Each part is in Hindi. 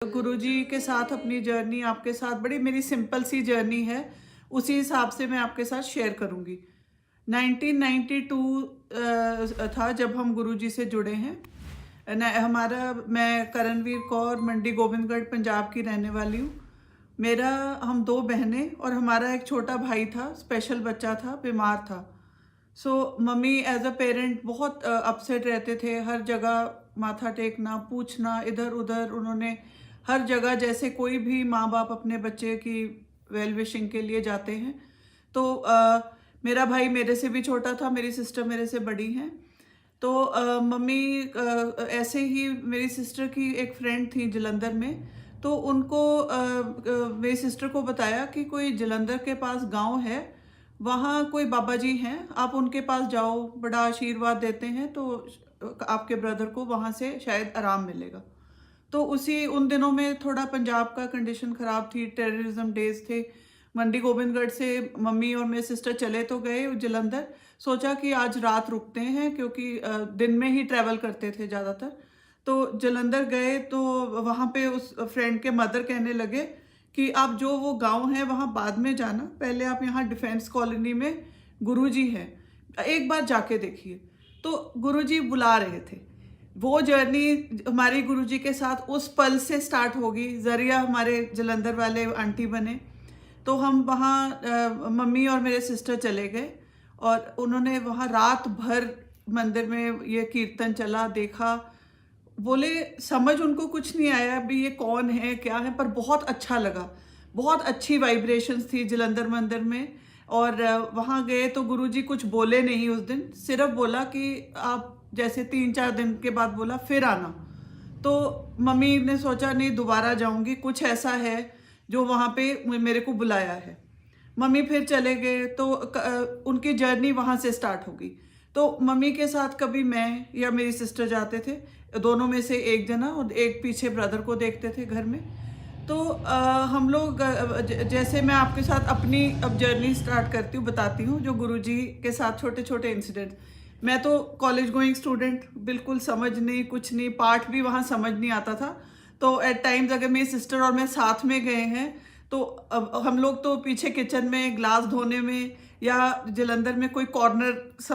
गुरुजी के साथ अपनी जर्नी आपके साथ बड़ी मेरी सिंपल सी जर्नी है, उसी हिसाब से मैं आपके साथ शेयर करूंगी। 1992 था जब हम गुरुजी से जुड़े हैं। मैं करणवीर कौर मंडी गोविंदगढ़ पंजाब की रहने वाली हूँ। मेरा हम दो बहनें और हमारा एक छोटा भाई था, स्पेशल बच्चा था, बीमार था। मम्मी एज अ पेरेंट बहुत अपसेट रहते थे। हर जगह माथा टेकना, पूछना, इधर उधर। उन्होंने हर जगह, जैसे कोई भी माँ बाप अपने बच्चे की वेल विशिंग के लिए जाते हैं। मेरा भाई मेरे से भी छोटा था, मेरी सिस्टर मेरे से बड़ी हैं। मम्मी ऐसे ही मेरी सिस्टर की एक फ्रेंड थी जलंधर में, तो उनको मेरी सिस्टर को बताया कि कोई जलंधर के पास गांव है, वहाँ कोई बाबा जी हैं, आप उनके पास जाओ, बड़ा आशीर्वाद देते हैं, तो आपके ब्रदर को वहाँ से शायद आराम मिलेगा। तो उन दिनों में थोड़ा पंजाब का कंडीशन ख़राब थी, टेररिज्म डेज थे। मंडी गोविंदगढ़ से मम्मी और मेरे सिस्टर चले तो गए जलंधर। सोचा कि आज रात रुकते हैं, क्योंकि दिन में ही ट्रैवल करते थे ज़्यादातर। तो जलंधर गए तो वहाँ पे उस फ्रेंड के मदर कहने लगे कि आप जो वो गांव है वहाँ बाद में जाना, पहले आप यहाँ डिफेंस कॉलोनी में गुरुजी हैं, एक बार जाके देखिए। तो गुरुजी बुला रहे थे। वो जर्नी हमारी गुरुजी के साथ उस पल से स्टार्ट होगी। जरिया हमारे जलंधर वाले आंटी बने। तो हम वहाँ मम्मी और मेरे सिस्टर चले गए और उन्होंने वहाँ रात भर मंदिर में ये कीर्तन चला, देखा। बोले समझ उनको कुछ नहीं आया अभी ये कौन है क्या है, पर बहुत अच्छा लगा। बहुत अच्छी वाइब्रेशंस थी जलंधर मंदिर में। और वहाँ गए तो गुरुजी कुछ बोले नहीं उस दिन, सिर्फ बोला कि आप जैसे 3-4 दिन के बाद बोला फिर आना। तो मम्मी ने सोचा नहीं दोबारा जाऊंगी, कुछ ऐसा है जो वहाँ पे मेरे को बुलाया है। मम्मी फिर चले गए तो उनकी जर्नी वहाँ से स्टार्ट होगी। तो मम्मी के साथ कभी मैं या मेरी सिस्टर जाते थे, दोनों में से एक जना, और एक पीछे ब्रदर को देखते थे घर में। तो हम लोग जैसे मैं आपके साथ अपनी अब जर्नी स्टार्ट करती हूँ, बताती हूँ जो गुरुजी के साथ छोटे छोटे इंसिडेंट। मैं तो कॉलेज गोइंग स्टूडेंट, बिल्कुल समझ नहीं, कुछ नहीं, पाठ भी वहाँ समझ नहीं आता था। तो एट टाइम्स अगर मेरी सिस्टर और मैं साथ में गए हैं तो अब हम लोग तो पीछे किचन में ग्लास धोने में या जलंधर में कोई कॉर्नर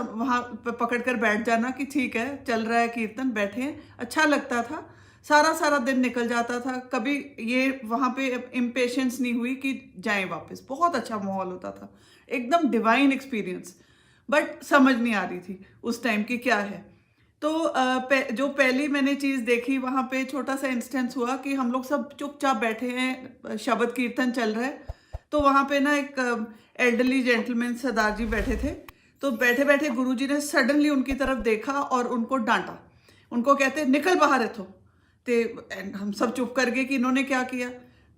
वहाँ पकड़ कर बैठ जाना कि ठीक है चल रहा है कीर्तन, बैठे हैं, अच्छा लगता था। सारा सारा दिन निकल जाता था, कभी ये वहाँ पे इम्पेशेंस नहीं हुई कि जाएं वापस। बहुत अच्छा माहौल होता था, एकदम डिवाइन एक्सपीरियंस। बट समझ नहीं आ रही थी उस टाइम की क्या है। तो जो पहली मैंने चीज़ देखी वहाँ पे, छोटा सा इंस्टेंस हुआ कि हम लोग सब चुपचाप बैठे हैं, शब्द कीर्तन चल रहा है। तो वहाँ पे ना एक एल्डरली जेंटलमैन सरदार जी बैठे थे। तो बैठे बैठे गुरुजी ने सडनली उनकी तरफ देखा और उनको डांटा। उनको कहते निकल बाहर है ते हम सब चुप कर गए कि इन्होंने क्या किया।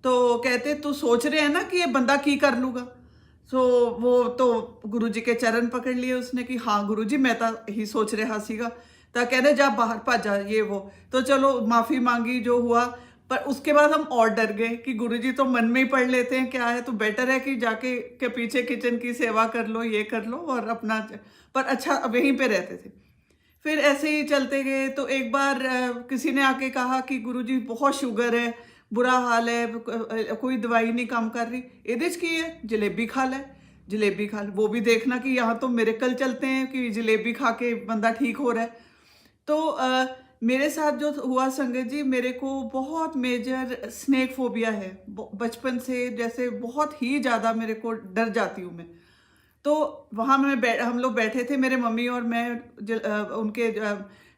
तो कहते तू सोच रहे हैं ना कि ये बंदा की कर लूगा। वो तो गुरुजी के चरण पकड़ लिए उसने कि हाँ गुरुजी मैं तो ही सोच रहा सीगा। तो कहने जा बाहर भाजा ये वो। तो चलो माफ़ी मांगी, जो हुआ। पर उसके बाद हम और डर गए कि गुरुजी तो मन में ही पढ़ लेते हैं क्या है, तो बेटर है कि जाके के पीछे किचन की सेवा कर लो, ये कर लो और अपना। पर अच्छा अब यहीं पे रहते थे। फिर ऐसे ही चलते गए तो एक बार किसी ने आके कहा कि गुरुजी बहुत शुगर है, बुरा हाल है, कोई दवाई नहीं काम कर रही, एदिज की है जलेबी खा ले, जलेबी खा ले। वो भी देखना कि यहाँ तो मिरेकल चलते हैं कि जलेबी खा के बंदा ठीक हो रहा है। तो मेरे साथ जो हुआ संगत जी, मेरे को बहुत मेजर स्नेक फोबिया है बचपन से, जैसे बहुत ही ज़्यादा मेरे को डर जाती हूँ मैं। तो वहाँ हम लोग बैठे थे, मेरे मम्मी और मैं, उनके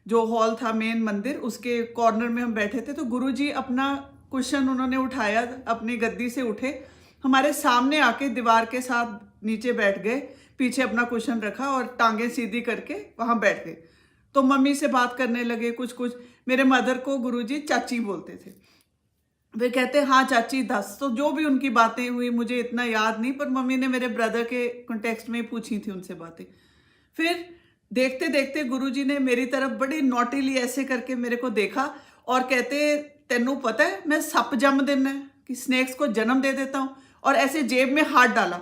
जो हॉल था मेन मंदिर, उसके कॉर्नर में हम बैठे थे। तो गुरुजी अपना कुशन उन्होंने उठाया, अपनी गद्दी से उठे, हमारे सामने आके दीवार के साथ नीचे बैठ गए, पीछे अपना कुशन रखा और टांगे सीधी करके वहाँ बैठ गए। तो मम्मी से बात करने लगे कुछ कुछ। मेरे मदर को गुरुजी चाची बोलते थे। वे कहते हाँ चाची दस। तो जो भी उनकी बातें हुई मुझे इतना याद नहीं, पर मम्मी ने मेरे ब्रदर के कॉन्टेक्स्ट में पूछी थी उनसे बातें। फिर देखते देखते गुरुजी ने मेरी तरफ बड़ी नॉटीली ऐसे करके मेरे को देखा और कहते तेनू पता है मैं सप जन्म देना है, कि स्नेक्स को जन्म दे देता हूँ, और ऐसे जेब में हाथ डाला।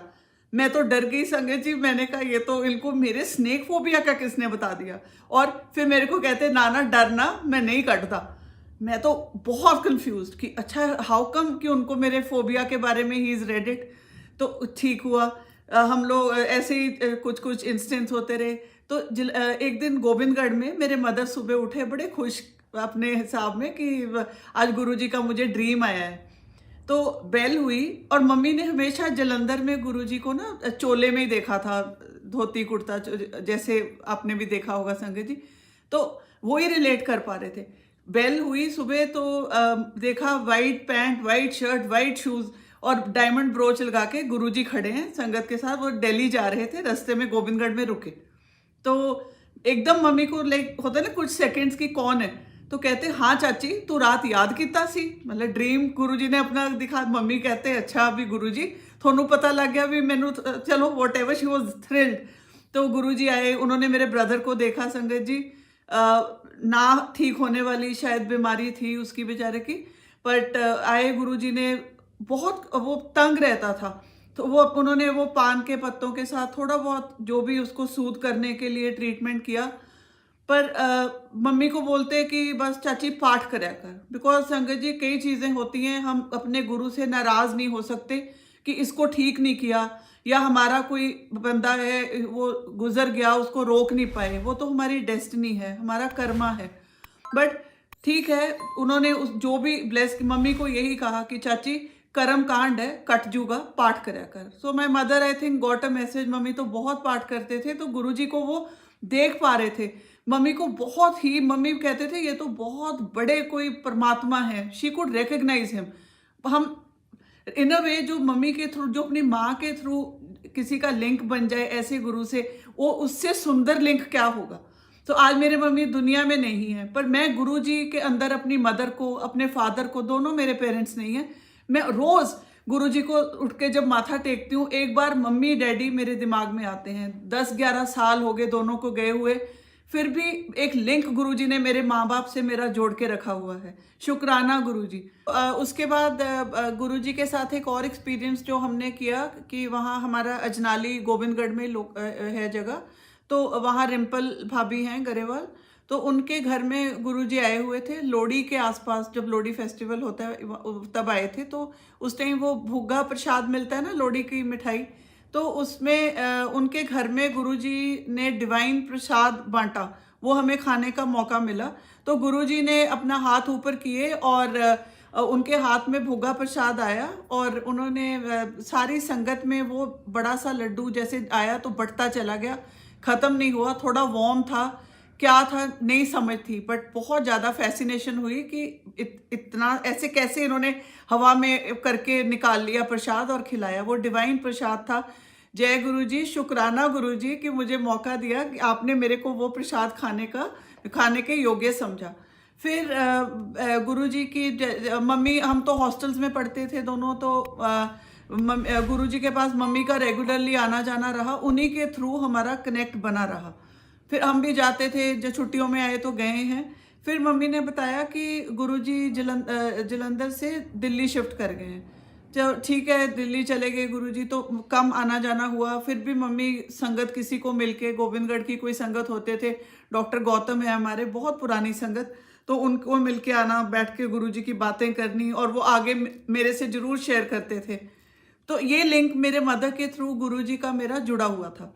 मैं तो डर गई संगत जी, मैंने कहा ये तो इनको मेरे स्नेक फोबिया का किसने बता दिया। और फिर मेरे को कहते ना ना डरना, मैं नहीं कटता। मैं तो बहुत कंफ्यूज्ड कि अच्छा हाउ कम कि उनको मेरे फोबिया के बारे में ही इज रेड इट। तो ठीक हुआ। हम लोग ऐसे ही कुछ कुछ इंस्टेंस होते रहे। तो एक दिन गोविंदगढ़ में मेरे मदर सुबह उठे बड़े खुश अपने हिसाब में कि आज गुरुजी का मुझे ड्रीम आया है। तो बेल हुई और मम्मी ने हमेशा जलंधर में गुरुजी को ना चोले में ही देखा था, धोती कुर्ता जैसे आपने भी देखा होगा संगत जी। तो वो ही रिलेट कर पा रहे थे। बेल हुई सुबह तो देखा white pant, white shirt, white shoes और डायमंड ब्रोच लगा के गुरुजी खड़े हैं संगत के साथ। वो दिल्ली जा रहे थे, रास्ते में गोविंदगढ़ में रुके। तो एकदम मम्मी को लाइक होता है ना कुछ सेकंड्स की कौन है। तो कहते हाँ चाची तू रात याद किता सी, मतलब ड्रीम गुरुजी ने अपना दिखा। मम्मी कहते अच्छा अभी गुरुजी थोनू पता लग गया भी मैनू, चलो what ever, she was thrilled. तो गुरुजी आए, उन्होंने मेरे ब्रदर को देखा संगत जी। ना ठीक होने वाली शायद बीमारी थी उसकी बेचारे की, बट आए गुरुजी ने। बहुत वो तंग रहता था, तो वो उन्होंने वो पान के पत्तों के साथ थोड़ा बहुत जो भी उसको सूद करने के लिए ट्रीटमेंट किया। पर मम्मी को बोलते कि बस चाची पाठ करया कर, बिकॉज संगत जी कई चीज़ें होती हैं, हम अपने गुरु से नाराज़ नहीं हो सकते कि इसको ठीक नहीं किया, या हमारा कोई बंदा है वो गुजर गया उसको रोक नहीं पाए। वो तो हमारी डेस्टिनी है, हमारा कर्मा है। बट ठीक है, उन्होंने उस जो भी ब्लेस, मम्मी को यही कहा कि चाची कर्म कांड है, कट जूगा, पाठ करया कर। So my mother I think got a message. Mummy तो बहुत पाठ करते थे, तो गुरुजी को वो देख पा रहे थे। मम्मी को बहुत ही, मम्मी कहते थे ये तो बहुत बड़े कोई परमात्मा है, शी कुड रिकग्नाइज हिम। हम इन अ वे जो मम्मी के थ्रू, जो अपनी माँ के थ्रू किसी का लिंक बन जाए ऐसे गुरु से, वो उससे सुंदर लिंक क्या होगा। तो आज मेरे मम्मी दुनिया में नहीं है, पर मैं गुरु जी के अंदर अपनी मदर को, अपने फादर को, दोनों मेरे पेरेंट्स नहीं है, मैं रोज गुरु जी को उठ के जब माथा टेकती हूँ, एक बार मम्मी डैडी मेरे दिमाग में आते हैं। 10-11 साल हो गए दोनों को गए हुए, फिर भी एक लिंक गुरुजी ने मेरे माँ बाप से मेरा जोड़ के रखा हुआ है। शुक्राना गुरुजी। उसके बाद गुरुजी के साथ एक और एक्सपीरियंस जो हमने किया कि वहाँ हमारा अजनाली गोविंदगढ़ में है जगह, तो वहाँ रिम्पल भाभी हैं गरेवाल, तो उनके घर में गुरुजी आए हुए थे लोहड़ी के आसपास, जब लोहड़ी फेस्टिवल होता है तब आए थे। तो उस टाइम वो भुग्गा प्रसाद मिलता है ना, लोहड़ी की मिठाई, तो उसमें उनके घर में गुरुजी ने डिवाइन प्रसाद बांटा, वो हमें खाने का मौका मिला। तो गुरुजी ने अपना हाथ ऊपर किए और उनके हाथ में भुग्गा प्रसाद आया, और उन्होंने सारी संगत में वो बड़ा सा लड्डू जैसे आया तो बढ़ता चला गया, ख़त्म नहीं हुआ। थोड़ा वार्म था, क्या था नहीं समझ थी, बट बहुत ज़्यादा फैसिनेशन हुई कि इतना ऐसे कैसे इन्होंने हवा में करके निकाल लिया प्रसाद और खिलाया। वो डिवाइन प्रसाद था। जय गुरु जी, शुक्राना गुरु जी कि मुझे मौका दिया कि आपने मेरे को वो प्रसाद खाने के योग्य समझा। फिर गुरु जी की मम्मी, हम तो हॉस्टल्स में पढ़ते थे दोनों, तो गुरु जी के पास मम्मी का रेगुलरली आना जाना रहा, उन्हीं के थ्रू हमारा कनेक्ट बना रहा। फिर हम भी जाते थे, जब छुट्टियों में आए तो गए हैं। फिर मम्मी ने बताया कि गुरुजी जलंधर से दिल्ली शिफ्ट कर गए हैं। चलो ठीक है, दिल्ली चले गए गुरुजी, तो कम आना जाना हुआ। फिर भी मम्मी संगत किसी को मिलके, गोविंदगढ़ की कोई संगत होते थे, डॉक्टर गौतम है हमारे, बहुत पुरानी संगत, तो उनको मिलके आना, बैठ के गुरुजी की बातें करनी, और वो आगे मेरे से जरूर शेयर करते थे। तो ये लिंक मेरे मदर के थ्रू गुरुजी का मेरा जुड़ा हुआ था।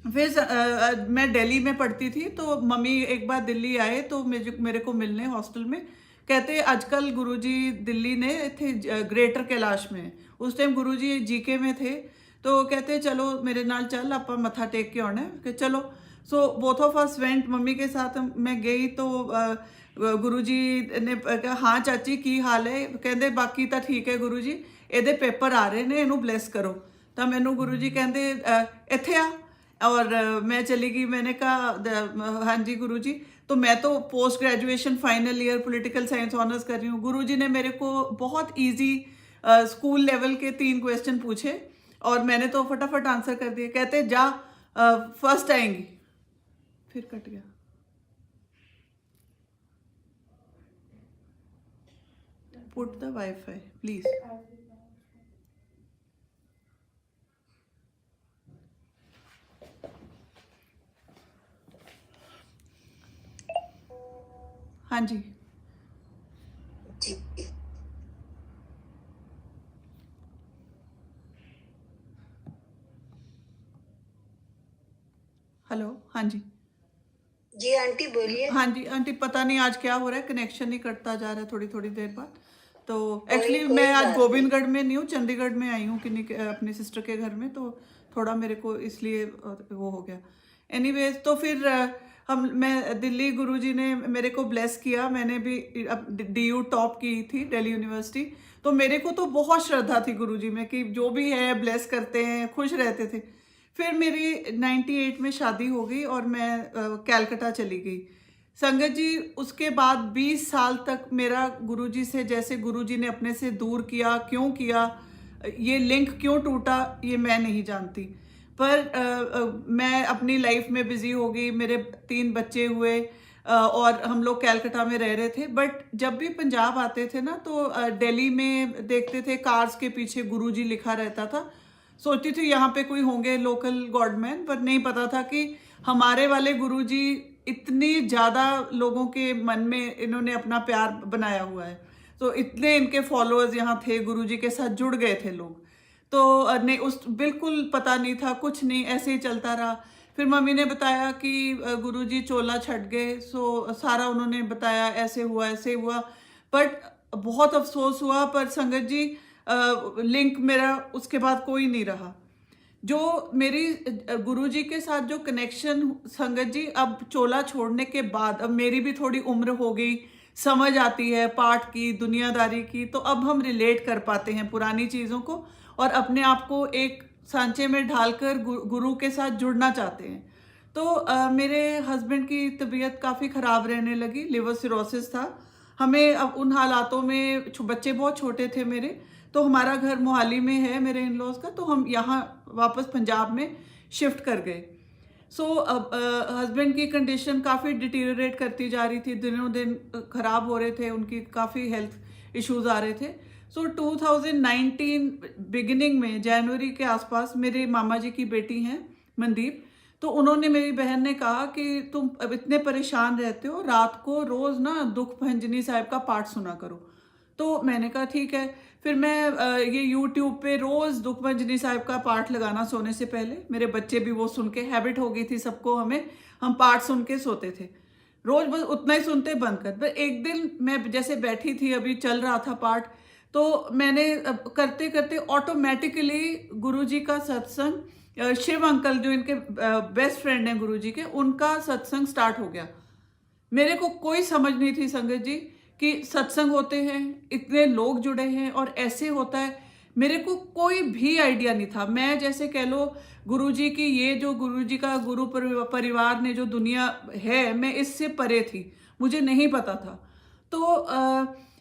फिर मैं दिल्ली में पढ़ती थी, तो मम्मी एक बार दिल्ली आए तो मेरे को मिलने हॉस्टल में। कहते आजकल गुरुजी दिल्ली ने थे ग्रेटर कैलाश में, उस टाइम गुरुजी जीके में थे। तो कहते चलो मेरे नाल चल, आप मत्था टेक के आना है कि चलो। So both of us went, mummy के साथ मैं गई। तो गुरुजी ने कहा हाँ चाची की हाल है, कहते बाकी तो ठीक है गुरुजी, ਇਹਦੇ पेपर आ रहे ने, ਇਹਨੂੰ ब्लैस करो। तो मैनू गुरुजी कहते ਇੱਥੇ आ, और मैं चली गई। मैंने कहा हाँ जी गुरुजी। तो मैं तो post graduation final year political science honours कर रही हूँ। गुरुजी ने मेरे को बहुत इजी स्कूल लेवल के 3 क्वेश्चन पूछे, और मैंने तो फटाफट आंसर कर दिए। कहते जा फर्स्ट आएंगी। फिर कट गया। Put the wifi please. हाँ जी। हेलो, हाँ जी। जी आंटी बोलिए। हाँ जी आंटी, पता नहीं आज क्या हो रहा है, कनेक्शन नहीं कटता जा रहा है थोड़ी थोड़ी देर बाद। तो कोई एक्चुअली मैं कोई आज बात नहीं। गोविंदगढ़ में नहीं हूँ, चंडीगढ़ में आई हूँ किन्हीं अपनी सिस्टर के घर में, तो थोड़ा मेरे को इसलिए वो हो गया। एनीवेज, तो फिर मैं दिल्ली, गुरुजी ने मेरे को ब्लेस किया। मैंने भी DU टॉप की थी, दिल्ली यूनिवर्सिटी। तो मेरे को तो बहुत श्रद्धा थी गुरुजी में कि जो भी है ब्लेस करते हैं, खुश रहते थे। फिर मेरी 98 में शादी हो गई और मैं कैलकटा चली गई। संगत जी, उसके बाद 20 साल तक मेरा गुरुजी से, जैसे गुरुजी ने अपने से दूर किया, क्यों किया, ये लिंक क्यों टूटा, ये मैं नहीं जानती। पर मैं अपनी लाइफ में बिजी हो गई, मेरे 3 बच्चे हुए, और हम लोग कैलकटा में रह रहे थे। बट जब भी पंजाब आते थे ना, तो दिल्ली में देखते थे कार्स के पीछे गुरुजी लिखा रहता था। सोचती थी यहाँ पे कोई होंगे लोकल गॉडमैन, पर नहीं पता था कि हमारे वाले गुरुजी इतनी ज़्यादा लोगों के मन में इन्होंने अपना प्यार बनाया हुआ है। तो इतने इनके फॉलोअर्स यहाँ थे, गुरुजी के साथ जुड़ गए थे लोग। तो नहीं, उस बिल्कुल पता नहीं था, कुछ नहीं, ऐसे ही चलता रहा। फिर मम्मी ने बताया कि गुरुजी चोला छट गए, सो सारा उन्होंने बताया, ऐसे हुआ ऐसे हुआ। बट बहुत अफसोस हुआ, पर संगत जी लिंक मेरा उसके बाद कोई नहीं रहा। जो मेरी गुरुजी के साथ जो कनेक्शन, संगत जी, अब चोला छोड़ने के बाद, अब मेरी भी थोड़ी उम्र हो गई, समझ आती है पाठ की, दुनियादारी की, तो अब हम रिलेट कर पाते हैं पुरानी चीज़ों को और अपने आप को एक सांचे में ढालकर गुरु के साथ जुड़ना चाहते हैं। तो मेरे हस्बैंड की तबीयत काफ़ी ख़राब रहने लगी, लिवर सिरोसिस था। हमें अब उन हालातों में, बच्चे बहुत छोटे थे मेरे, तो हमारा घर मोहाली में है मेरे इन लॉज का, तो हम यहाँ वापस पंजाब में शिफ्ट कर गए। सो अब हस्बैंड की कंडीशन काफ़ी डिटीरियरेट करती जा रही थी, दिनों दिन ख़राब हो रहे थे, उनकी काफ़ी हेल्थ इश्यूज आ रहे थे। सो 2019 बिगिनिंग में, जनवरी के आसपास, मेरे मामा जी की बेटी हैं मनदीप, तो उन्होंने, मेरी बहन ने कहा कि तुम अब इतने परेशान रहते हो, रात को रोज़ ना दुख भंजनी साहिब का पाठ सुना करो। तो मैंने कहा ठीक है। फिर मैं ये YouTube पे रोज़ दुखभंजनी साहिब का पाठ लगाना सोने से पहले, मेरे बच्चे भी वो सुन के, हैबिट हो गई थी सबको, हमें, हम पाठ सुन के सोते थे रोज़, बस उतना ही सुनते बंद कर। पर एक दिन मैं जैसे बैठी थी, अभी चल रहा था पाठ, तो मैंने करते करते ऑटोमेटिकली गुरुजी का सत्संग, शिव अंकल जो इनके बेस्ट फ्रेंड हैं गुरुजी के, उनका सत्संग स्टार्ट हो गया। मेरे को कोई समझ नहीं थी संगत जी कि सत्संग होते हैं, इतने लोग जुड़े हैं और ऐसे होता है, मेरे को कोई भी आइडिया नहीं था। मैं, जैसे कह लो, गुरुजी की, ये जो गुरुजी का गुरु परिवार ने जो दुनिया है, मैं इससे परे थी, मुझे नहीं पता था। तो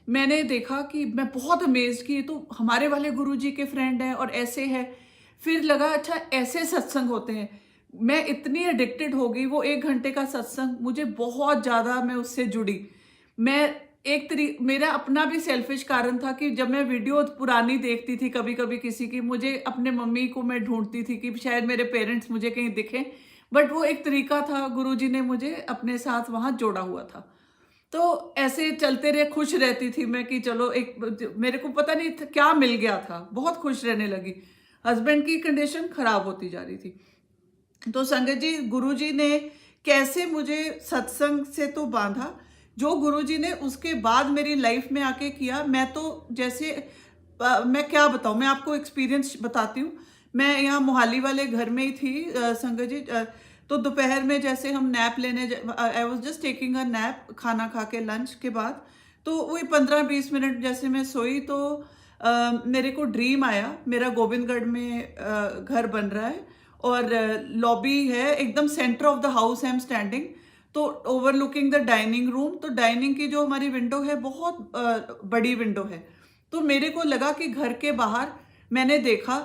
मैंने देखा कि मैं बहुत अमेज्ड की, तो हमारे वाले गुरुजी के फ्रेंड हैं और ऐसे है। फिर लगा अच्छा ऐसे सत्संग होते हैं। मैं इतनी एडिक्टेड हो गई, वो 1 घंटे का सत्संग मुझे बहुत ज़्यादा, मैं उससे जुड़ी। मैं मेरा अपना भी सेल्फिश कारण था कि जब मैं वीडियो पुरानी देखती थी कभी कभी किसी की, मुझे अपने मम्मी को मैं ढूंढती थी कि शायद मेरे पेरेंट्स मुझे कहीं दिखें। बट वो एक तरीका था, गुरुजी ने मुझे अपने साथ वहाँ जोड़ा हुआ था। तो ऐसे चलते रहे, खुश रहती थी मैं कि चलो, एक मेरे को पता नहीं था क्या मिल गया था, बहुत खुश रहने लगी। हस्बैंड की कंडीशन खराब होती जा रही थी। तो संगत जी, गुरुजी ने कैसे मुझे सत्संग से तो बांधा, जो गुरुजी ने उसके बाद मेरी लाइफ में आके किया, मैं तो जैसे मैं क्या बताऊं, मैं आपको एक्सपीरियंस बताती हूँ। मैं यहाँ मोहाली वाले घर में ही थी संगत जी। तो दोपहर में जैसे हम नैप लेने, I was just taking a nap, खाना खा के लंच के बाद, तो वही 15-20 मिनट जैसे मैं सोई, तो मेरे को ड्रीम आया, मेरा गोविंदगढ़ में घर बन रहा है और लॉबी है, एकदम centre of the house I am standing, तो ओवरलुकिंग द डाइनिंग रूम। तो डाइनिंग की जो हमारी विंडो है, बहुत बड़ी विंडो है। तो मेरे को लगा कि घर के बाहर मैंने देखा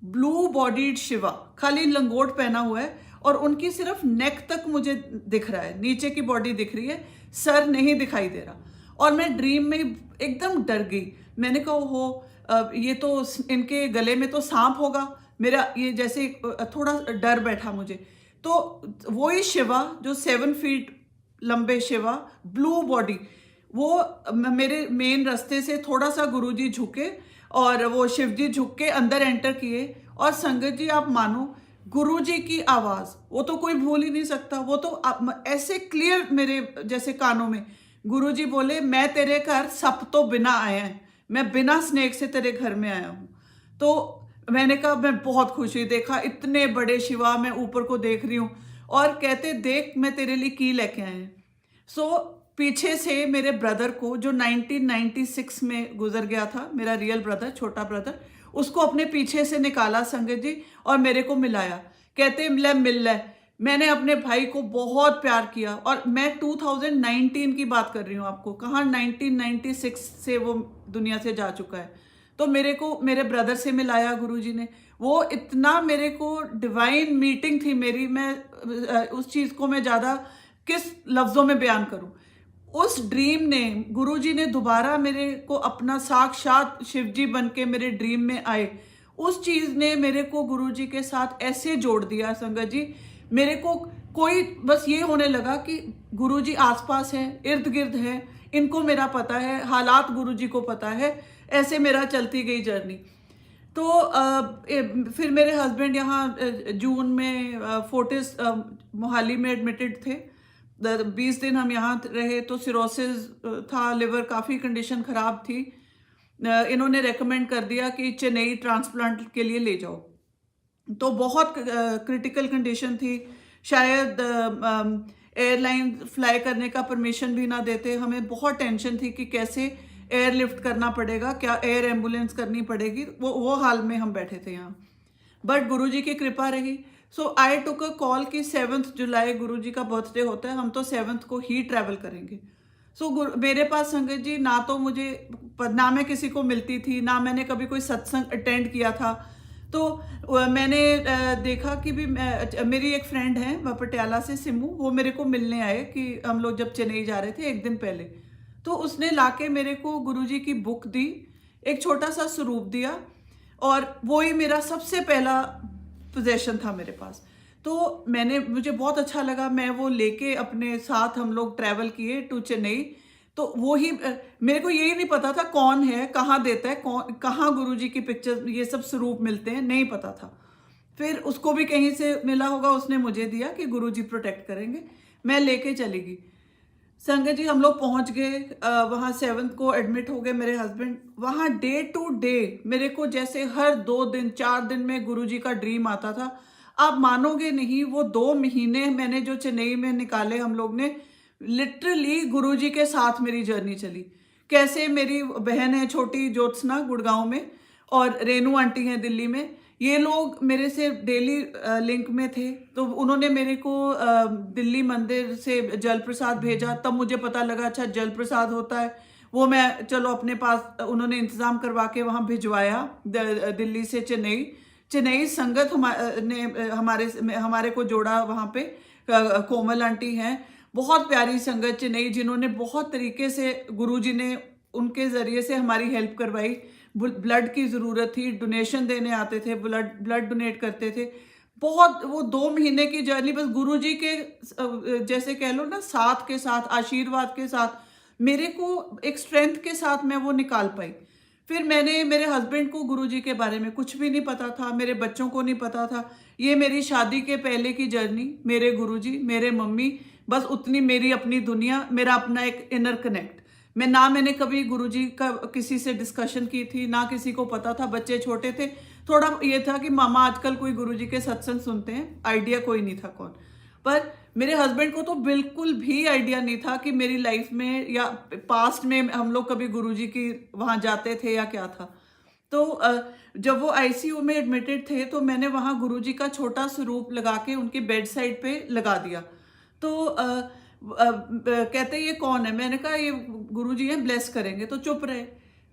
ब्लू बॉडीड शिवा, खाली लंगोट पहना हुआ है और उनकी सिर्फ नेक तक मुझे दिख रहा है, नीचे की बॉडी दिख रही है, सर नहीं दिखाई दे रहा। और मैं ड्रीम में एकदम डर गई। मैंने कहा हो, ये तो इनके गले में तो सांप होगा, मेरा ये जैसे थोड़ा डर बैठा मुझे। तो वही शिवा जो 7 फीट लंबे शिवा, ब्लू बॉडी, वो मेरे मेन रास्ते से थोड़ा सा गुरुजी झुके और वो शिवजी झुक के अंदर एंटर किए। और संगत जी, आप मानो, गुरुजी की आवाज, वो तो कोई भूल ही नहीं सकता। वो तो ऐसे क्लियर मेरे जैसे कानों में गुरुजी बोले, मैं तेरे घर सब तो बिना आया है, मैं बिना स्नेक से तेरे घर में आया हूँ। तो मैंने कहा, मैं बहुत खुश हुई। देखा इतने बड़े शिवा मैं ऊपर को देख रही हूँ, और कहते देख मैं तेरे लिए की लेके आए हैं। सो पीछे से मेरे ब्रदर को, जो 1996 में गुजर गया था, मेरा रियल ब्रदर, छोटा ब्रदर, उसको अपने पीछे से निकाला संगत जी और मेरे को मिलाया। कहते ले मिल ले। मैंने अपने भाई को बहुत प्यार किया, और मैं 2019 की बात कर रही हूँ आपको, कहाँ 1996 से वो दुनिया से जा चुका है। तो मेरे को मेरे ब्रदर से मिलाया गुरुजी ने। वो इतना मेरे को डिवाइन मीटिंग थी मेरी, मैं उस चीज़ को मैं ज़्यादा किस लफ्ज़ों में बयान करूं। उस ड्रीम ने, गुरुजी ने दोबारा मेरे को अपना साक्षात शिवजी बन के मेरे ड्रीम में आए। उस चीज़ ने मेरे को गुरुजी के साथ ऐसे जोड़ दिया संगत जी, मेरे को कोई बस ये होने लगा कि गुरुजी आसपास है, इर्द गिर्द है, इनको मेरा पता है, हालात गुरुजी को पता है। ऐसे मेरा चलती गई जर्नी। तो फिर मेरे हस्बैंड यहाँ जून में फोर्टिस मोहाली में एडमिटेड थे। 20 दिन हम यहाँ रहे। तो सिरोसिस था, लिवर काफ़ी कंडीशन ख़राब थी। इन्होंने रेकमेंड कर दिया कि चेन्नई ट्रांसप्लांट के लिए ले जाओ। तो बहुत क्रिटिकल कंडीशन थी, शायद एयरलाइन फ्लाई करने का परमिशन भी ना देते। हमें बहुत टेंशन थी कि कैसे एयरलिफ्ट करना पड़ेगा, क्या एयर एम्बुलेंस करनी पड़ेगी, वो हाल में हम बैठे थे यहाँ। बट गुरुजी की कृपा रही। सो आई टुक अ कॉल कि 7 जुलाई गुरुजी का बर्थडे होता है, हम तो 7 को ही ट्रैवल करेंगे। सो मेरे पास संगत जी ना तो मुझे, ना मैं किसी को मिलती थी, ना मैंने कभी कोई सत्संग अटेंड किया था। तो मैंने देखा कि भी मेरी एक फ्रेंड है पटियाला से, सिमू, वो मेरे को मिलने आए कि हम लोग जब चेन्नई जा रहे थे एक दिन पहले। तो उसने लाके मेरे को गुरुजी की बुक दी, एक छोटा सा स्वरूप दिया, और वो ही मेरा सबसे पहला पोजेशन था मेरे पास। तो मुझे बहुत अच्छा लगा। मैं वो लेके अपने साथ हम लोग ट्रैवल किए टू चेन्नई। तो वो ही मेरे को यही नहीं पता था कौन है, कहाँ देता है, कौन, कहाँ गुरुजी की पिक्चर, ये सब स्वरूप मिलते हैं, नहीं पता था। फिर उसको भी कहीं से मिला होगा, उसने मुझे दिया कि गुरुजी प्रोटेक्ट करेंगे। मैं लेके चली गई। संगत जी हम लोग पहुंच गए वहाँ, 7 को एडमिट हो गए मेरे हस्बैंड। वहाँ डे टू डे मेरे को जैसे हर 2 दिन 4 दिन में गुरुजी का ड्रीम आता था। आप मानोगे नहीं, वो 2 महीने मैंने जो चेन्नई में निकाले हम लोग ने, लिटरली गुरुजी के साथ मेरी जर्नी चली। कैसे मेरी बहन है छोटी ज्योत्सना गुड़गांव में, और रेनू आंटी हैं दिल्ली में, ये लोग मेरे से डेली लिंक में थे। तो उन्होंने मेरे को दिल्ली मंदिर से जल प्रसाद भेजा। तब मुझे पता लगा अच्छा जल प्रसाद होता है। वो मैं चलो अपने पास उन्होंने इंतज़ाम करवा के वहाँ भिजवाया दिल्ली से चेन्नई। चेन्नई संगत ने हमारे को जोड़ा वहाँ पे। कोमल आंटी हैं, बहुत प्यारी संगत चेन्नई, जिन्होंने बहुत तरीके से गुरुजी ने उनके ज़रिए से हमारी हेल्प करवाई। ब्लड की ज़रूरत थी, डोनेशन देने आते थे, ब्लड डोनेट करते थे। बहुत वो 2 महीने की जर्नी बस गुरुजी के जैसे कह लो ना, साथ के साथ, आशीर्वाद के साथ, मेरे को एक स्ट्रेंथ के साथ मैं वो निकाल पाई। फिर मेरे हस्बैंड को गुरुजी के बारे में कुछ भी नहीं पता था, मेरे बच्चों को नहीं पता था। ये मेरी शादी के पहले की जर्नी, मेरे गुरुजी, मेरे मम्मी, बस उतनी मेरी अपनी दुनिया, मेरा अपना एक इनर कनेक्ट। मैंने कभी गुरुजी का किसी से डिस्कशन की थी, ना किसी को पता था। बच्चे छोटे थे, थोड़ा ये था कि मामा आजकल कोई गुरुजी के सत्संग सुनते हैं, आइडिया कोई नहीं था कौन। पर मेरे हस्बैंड को तो बिल्कुल भी आइडिया नहीं था कि मेरी लाइफ में या पास्ट में हम लोग कभी गुरुजी की वहाँ जाते थे या क्या था। तो जब वो आईसीयू में एडमिटेड थे, तो मैंने वहाँ गुरुजी का छोटा स्वरूप लगा के उनके बेड साइड पे लगा दिया। तो कहते ये कौन है? मैंने कहा ये गुरुजी हैं, ब्लेस करेंगे। तो चुप रहे।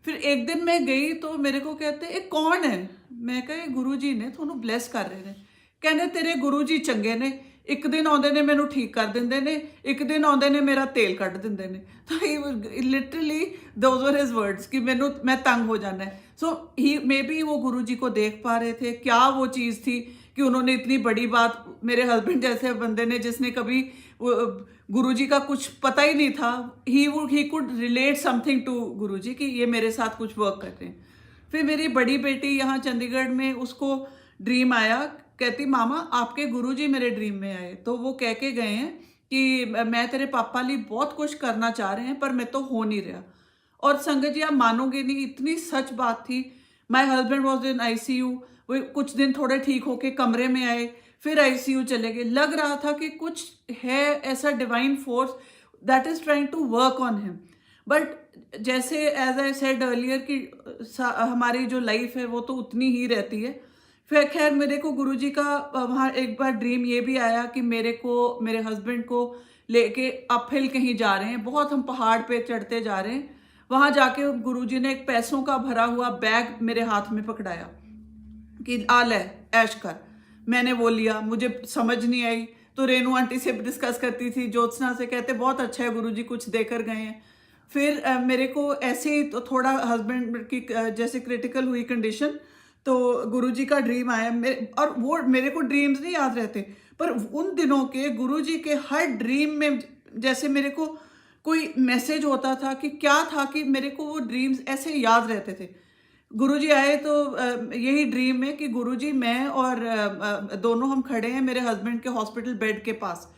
फिर एक दिन मैं गई तो मेरे को कहते ये कौन है? मैं कहा ये गुरुजी ने ਤੁਹਾਨੂੰ ब्लेस कर रहे हैं। कहने तेरे गुरुजी चंगे ने, एक दिन आउंदे ने मैनू ठीक कर देंदे ने, एक दिन आउंदे ने मेरा तेल कट देंदे ने। तो literally those were his words कि मैं तंग हो जाना है। सो ही मे बी वो गुरुजी को देख पा रहे थे, क्या वो चीज़ थी कि उन्होंने इतनी बड़ी बात, मेरे हस्बैंड जैसे बंदे ने जिसने कभी गुरुजी का कुछ पता ही नहीं था, he could relate something to Guruji कि ये मेरे साथ कुछ वर्क कर रहे हैं। फिर मेरी बड़ी बेटी यहाँ चंडीगढ़ में, उसको ड्रीम आया कहती मामा आपके गुरुजी मेरे ड्रीम में आए, तो वो कह के गए हैं कि मैं तेरे पापा लिए बहुत कुछ करना चाह रहे हैं पर मैं तो हो नहीं रहा। और संगत जी आप मानोगे नहीं, इतनी सच बात थी। My husband was in ICU, वो कुछ दिन थोड़े ठीक होके कमरे में आए, फिर आईसीयू चले गए। लग रहा था कि कुछ है ऐसा divine force that is trying to work on him. But जैसे एज आई सेड अर्लियर कि हमारी जो लाइफ है वो तो उतनी ही रहती है। फिर खैर मेरे को गुरुजी का वहाँ एक बार ड्रीम ये भी आया कि मेरे को मेरे हस्बैंड को लेके अपहिल कहीं जा रहे हैं, बहुत हम पहाड़ पे चढ़ते जा रहे हैं। वहाँ जाके गुरुजी ने एक पैसों का भरा हुआ बैग मेरे हाथ में पकड़ाया कि आ ले ऐश कर। मैंने वो लिया, मुझे समझ नहीं आई तो रेनू आंटी से डिस्कस करती थी, ज्योत्सना से, कहते बहुत अच्छा है गुरुजी कुछ देकर गए हैं। फिर मेरे को ऐसे ही तो थोड़ा हस्बैंड की जैसे क्रिटिकल हुई कंडीशन, तो गुरुजी का ड्रीम आया और वो मेरे को ड्रीम्स नहीं याद रहते पर उन दिनों के गुरुजी के हर ड्रीम में जैसे मेरे को कोई मैसेज होता था कि क्या था कि मेरे को वो ड्रीम्स ऐसे याद रहते थे। गुरुजी आए तो यही ड्रीम में कि गुरुजी मैं और दोनों हम खड़े हैं मेरे हस्बैंड के हॉस्पिटल बेड के पास।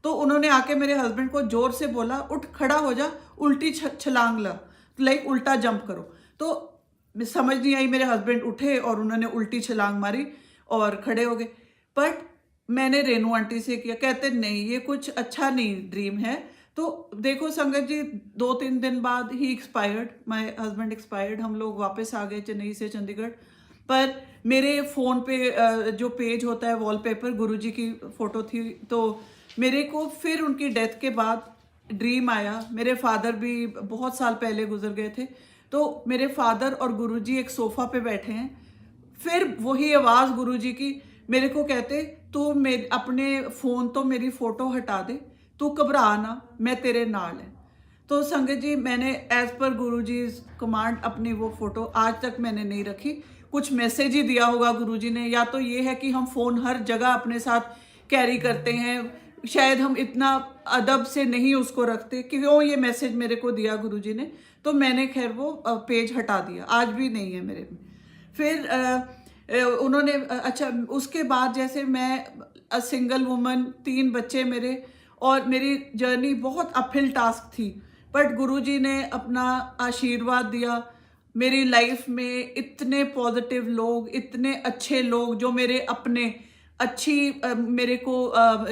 तो उन्होंने आके मेरे हस्बैंड को जोर से बोला उठ खड़ा हो जा, उल्टी छलांग ला, लाइक उल्टा जंप करो। तो समझ नहीं आई, मेरे हस्बैंड उठे और उन्होंने उल्टी छलांग मारी और खड़े हो गए। बट मैंने रेनू आंटी से किया, कहते नहीं ये कुछ अच्छा नहीं ड्रीम है। तो देखो संगत जी 2-3 दिन बाद ही एक्सपायर्ड, माय हस्बैंड एक्सपायर्ड। हम लोग वापस आ गए चेन्नई से चंडीगढ़। पर मेरे फ़ोन पे जो पेज होता है वॉलपेपर, गुरुजी की फ़ोटो थी। तो मेरे को फिर उनकी डेथ के बाद ड्रीम आया। मेरे फादर भी बहुत साल पहले गुजर गए थे। तो मेरे फादर और गुरुजी एक सोफ़ा पे बैठे हैं। फिर वही आवाज़ गुरुजी की मेरे को कहते तू मेरे अपने फ़ोन तो मेरी फ़ोटो हटा दे, तू घबरा ना, मैं तेरे नाल है। तो संगत जी मैंने एज पर गुरुजी कमांड अपनी वो फ़ोटो आज तक मैंने नहीं रखी। कुछ मैसेज ही दिया होगा गुरुजी ने, या तो ये है कि हम फ़ोन हर जगह अपने साथ कैरी करते हैं, शायद हम इतना अदब से नहीं उसको रखते कि क्यों ये मैसेज मेरे को दिया गुरुजी ने। तो मैंने खैर वो पेज हटा दिया, आज भी नहीं है मेरे में। फिर उन्होंने अच्छा उसके बाद जैसे मैं सिंगल वुमन, 3 बच्चे मेरे, और मेरी जर्नी बहुत अपहिल टास्क थी। बट गुरुजी ने अपना आशीर्वाद दिया। मेरी लाइफ में इतने पॉजिटिव लोग, इतने अच्छे लोग जो मेरे अपने अच्छी मेरे को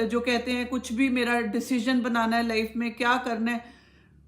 जो कहते हैं कुछ भी मेरा डिसीजन बनाना है लाइफ में क्या करना है,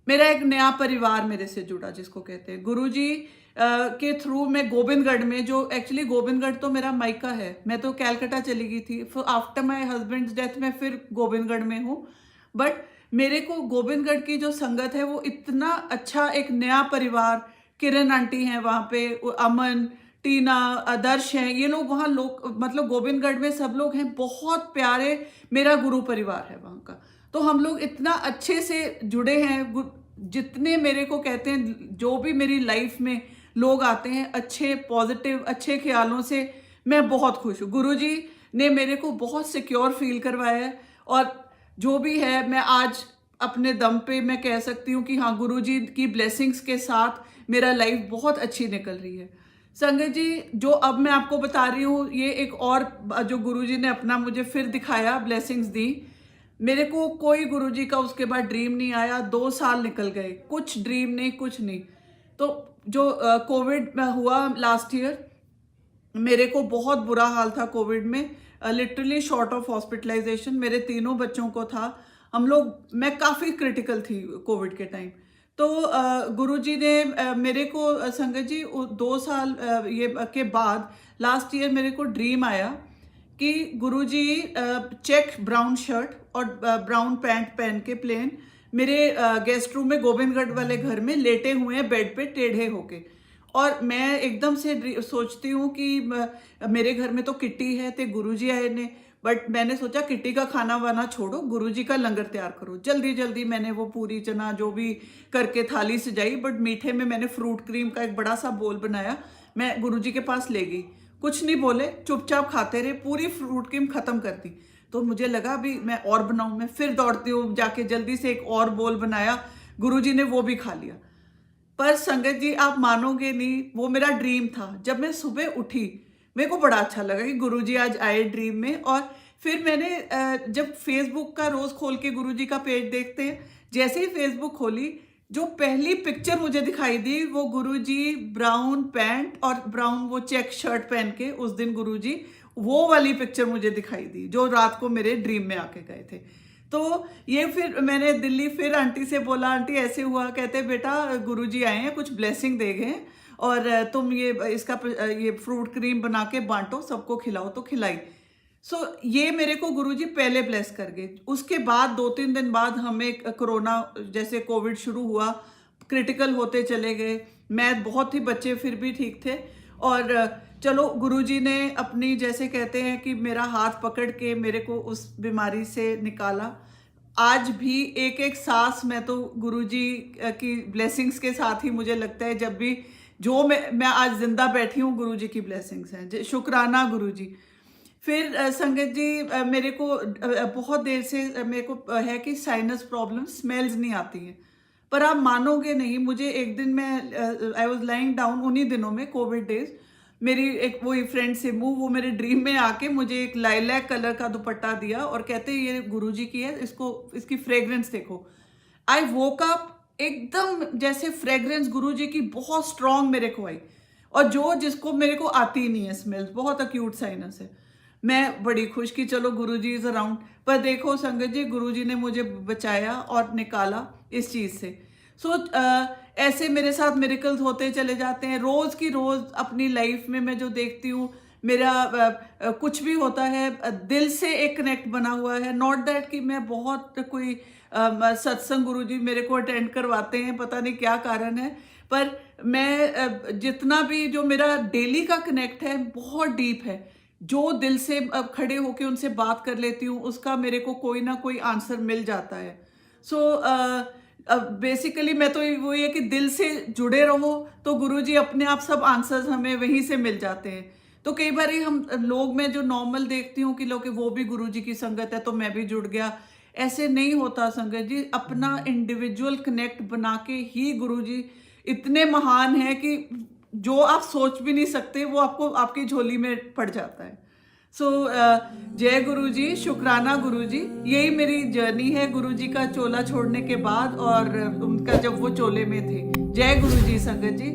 मेरा एक नया परिवार मेरे से जुड़ा जिसको कहते हैं गुरुजी के थ्रू। मैं गोविंदगढ़ में, जो एक्चुअली गोविंदगढ़ तो मेरा मायका है, मैं तो कैलकाटा चली गई थी, फिर आफ्टर माय हस्बैंड्स डेथ मैं फिर गोविंदगढ़ में हूँ। बट मेरे को गोविंदगढ़ की जो संगत है वो इतना अच्छा, एक नया परिवार, किरण आंटी हैं वहाँ पे, अमन, टीना, आदर्श हैं, ये लोग वहाँ लोग, मतलब गोविंदगढ़ में सब लोग हैं बहुत प्यारे। मेरा गुरु परिवार है वहाँ का। तो हम लोग इतना अच्छे से जुड़े हैं। जितने मेरे को कहते हैं जो भी मेरी लाइफ में लोग आते हैं अच्छे पॉजिटिव अच्छे ख्यालों से, मैं बहुत खुश हूँ। गुरुजी ने मेरे को बहुत सिक्योर फील करवाया है। और जो भी है मैं आज अपने दम पे मैं कह सकती हूँ कि हाँ गुरुजी की ब्लेसिंग्स के साथ मेरा लाइफ बहुत अच्छी निकल रही है। संगत जी जो अब मैं आपको बता रही हूँ ये एक और जो गुरुजी ने अपना मुझे फिर दिखाया, ब्लेसिंग्स दी। मेरे को कोई गुरुजी का उसके बाद ड्रीम नहीं आया। 2 साल निकल गए, कुछ ड्रीम नहीं, कुछ नहीं। तो जो कोविड हुआ लास्ट ईयर, मेरे को बहुत बुरा हाल था कोविड में, लिटरली शॉर्ट ऑफ हॉस्पिटलाइजेशन मेरे तीनों बच्चों को था। हम लोग, मैं काफ़ी क्रिटिकल थी कोविड के टाइम। तो गुरुजी ने मेरे को संगत जी 2 साल ये के बाद लास्ट ईयर मेरे को ड्रीम आया कि गुरुजी चेक ब्राउन शर्ट और ब्राउन पैंट पहन के प्लेन मेरे गेस्ट रूम में गोविंदगढ़ वाले घर में लेटे हुए हैं बेड पे टेढ़े होके। और मैं एकदम से सोचती हूँ कि मेरे घर में तो किट्टी है, तो गुरुजी आए ने। बट मैंने सोचा किट्टी का खाना वाना छोड़ो, गुरुजी का लंगर तैयार करो। जल्दी जल्दी मैंने वो पूरी चना जो भी करके थाली सजाई। बट मीठे में मैंने फ्रूट क्रीम का एक बड़ा सा बोल बनाया, मैं गुरुजी के पास ले गई। कुछ नहीं बोले, चुपचाप खाते रहे, पूरी फ्रूट क्रीम खत्म कर दी। तो मुझे लगा अभी मैं और बनाऊं, मैं फिर दौड़ती हूँ जाके जल्दी से एक और बोल बनाया, गुरुजी ने वो भी खा लिया। पर संगत जी आप मानोगे नहीं, वो मेरा ड्रीम था। जब मैं सुबह उठी मेरे को बड़ा अच्छा लगा कि गुरुजी आज आए ड्रीम में। और फिर मैंने जब फेसबुक का रोज खोल के गुरुजी का पेज देखते हैं, जैसे ही फेसबुक खोली, जो पहली पिक्चर मुझे दिखाई दी वो गुरुजी ब्राउन पैंट और ब्राउन वो चेक शर्ट पहन के, उस दिन गुरुजी वो वाली पिक्चर मुझे दिखाई दी जो रात को मेरे ड्रीम में आके गए थे। तो ये फिर मैंने दिल्ली फिर आंटी से बोला, आंटी ऐसे हुआ, कहते बेटा गुरुजी आए हैं, कुछ ब्लेसिंग दे गए और तुम ये इसका ये फ्रूट क्रीम बना के बांटो, सबको खिलाओ। तो खिलाई। सो ये मेरे को गुरुजी पहले ब्लेस कर गए। उसके बाद 2-3 दिन बाद हमें कोरोना, जैसे कोविड शुरू हुआ, क्रिटिकल होते चले गए। मैं बहुत ही बच्चे फिर भी ठीक थे और चलो गुरुजी ने अपनी, जैसे कहते हैं कि मेरा हाथ पकड़ के मेरे को उस बीमारी से निकाला। आज भी एक एक सांस मैं तो गुरुजी की ब्लेसिंग्स के साथ ही, मुझे लगता है जब भी जो मैं आज जिंदा बैठी हूँ, गुरुजी की ब्लेसिंग्स हैं। शुक्राना गुरुजी। फिर संगत जी, मेरे को बहुत देर से मेरे को है कि साइनस प्रॉब्लम, स्मेल्स नहीं आती हैं। पर आप मानोगे नहीं, मुझे एक दिन मैं आई वाज लाइंग डाउन, उन्हीं दिनों में कोविड डेज, मेरी एक वही फ्रेंड सिमू, वो मेरे ड्रीम में आके मुझे एक लाइलैक कलर का दुपट्टा दिया और कहते ये गुरुजी की है, इसकी फ्रेग्रेंस देखो। आई वोक अप, एकदम जैसे फ्रेग्रेंस गुरुजी की बहुत स्ट्रांग मेरे को आई, और जिसको मेरे को आती नहीं है स्मेल्स, बहुत अक्यूट साइनस है। मैं बड़ी खुश कि चलो गुरुजी इज अराउंड। पर देखो संगत जी, गुरुजी ने मुझे बचाया और निकाला इस चीज से। सो ऐसे मेरे साथ मिरेकल्स होते चले जाते हैं रोज की रोज। अपनी लाइफ में मैं जो देखती हूँ, मेरा कुछ भी होता है, दिल से एक कनेक्ट बना हुआ है। नॉट दैट कि मैं बहुत कोई सत्संग गुरुजी मेरे को अटेंड करवाते हैं, पता नहीं क्या कारण है, पर मैं जितना भी जो मेरा डेली का कनेक्ट है बहुत डीप है। जो दिल से खड़े होके उनसे बात कर लेती हूँ, उसका मेरे को कोई ना कोई आंसर मिल जाता है। सो बेसिकली मैं तो वो ये कि दिल से जुड़े रहो तो गुरुजी अपने आप सब आंसर्स हमें वहीं से मिल जाते हैं। तो कई बार हम लोग, मैं जो नॉर्मल देखती हूँ कि लोग वो भी गुरुजी की संगत है तो मैं भी जुड़ गया, ऐसे नहीं होता संगत जी। अपना इंडिविजुअल कनेक्ट बना के ही गुरुजी इतने महान है कि जो आप सोच भी नहीं सकते वो आपको आपकी झोली में पड़ जाता है। सो जय गुरुजी, शुक्राना गुरुजी। यही मेरी जर्नी है गुरुजी का चोला छोड़ने के बाद और उनका जब वो चोले में थे। जय गुरुजी संगत जी।